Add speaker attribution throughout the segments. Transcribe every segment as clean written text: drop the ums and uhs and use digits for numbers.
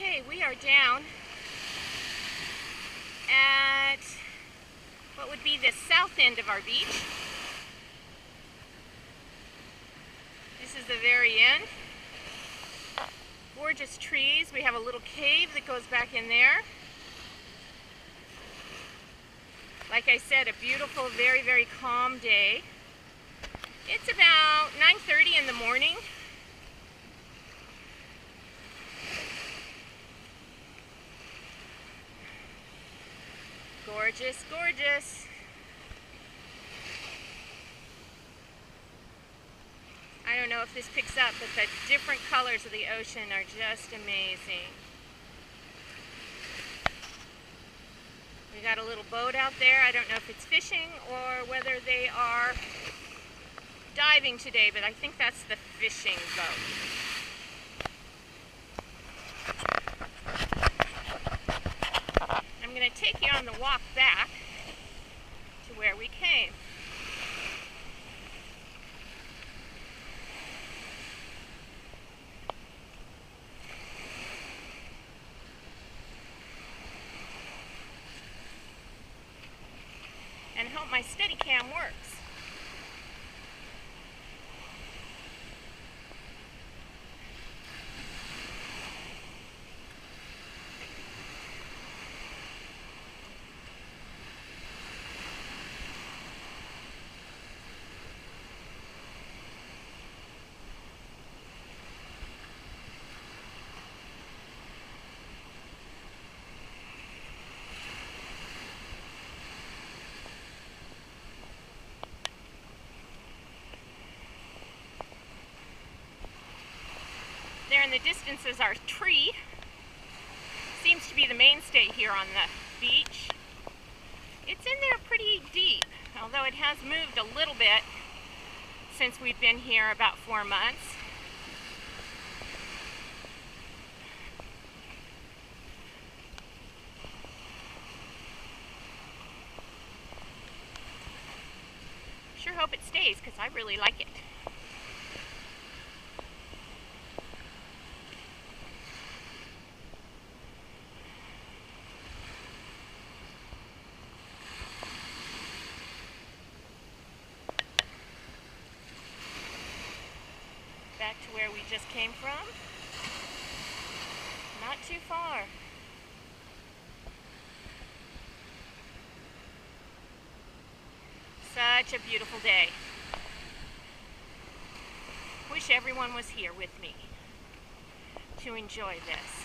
Speaker 1: Okay, we are down at what would be the south end of our beach. This is the very end. Gorgeous trees. We have a little cave that goes back in there. Like I said, a beautiful, very, very calm day. It's about 9:30 in the morning. Gorgeous, gorgeous. I don't know if this picks up, but the different colors of the ocean are just amazing. We got a little boat out there. I don't know if it's fishing or whether they are diving today, but I think that's the fishing boat. I'm going to take you on the walk back to where we came. And hope my Steadicam works. There in the distance is our tree. Seems to be the mainstay here on the beach. It's in there pretty deep, although it has moved a little bit since we've been here about 4 months. Sure hope it stays because I really like it. Back to where we just came from. Not too far. Such a beautiful day. Wish everyone was here with me to enjoy this.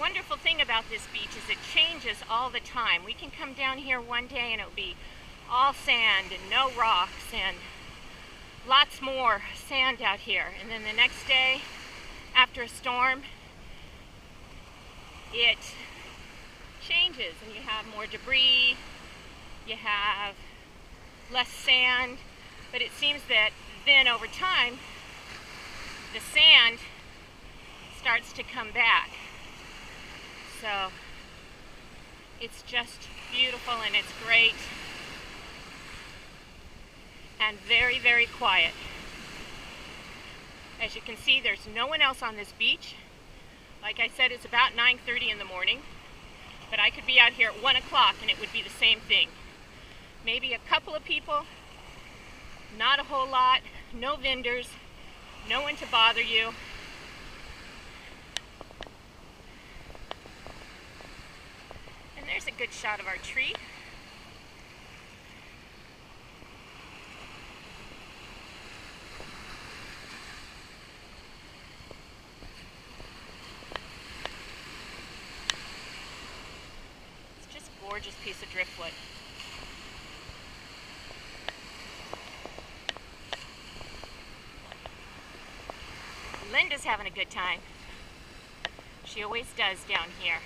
Speaker 1: Wonderful thing about this beach is it changes all the time. We can come down here one day and it'll be all sand and no rocks and lots more sand out here. And then the next day, after a storm, it changes and you have more debris, you have less sand, but it seems that then over time, the sand starts to come back. So it's just beautiful and it's great and very, very quiet. As you can see, there's no one else on this beach. Like I said, it's about 9:30 in the morning, but I could be out here at 1 o'clock and it would be the same thing. Maybe a couple of people, not a whole lot, no vendors, no one to bother you. There's a good shot of our tree. It's just a gorgeous piece of driftwood. Linda's having a good time. She always does down here.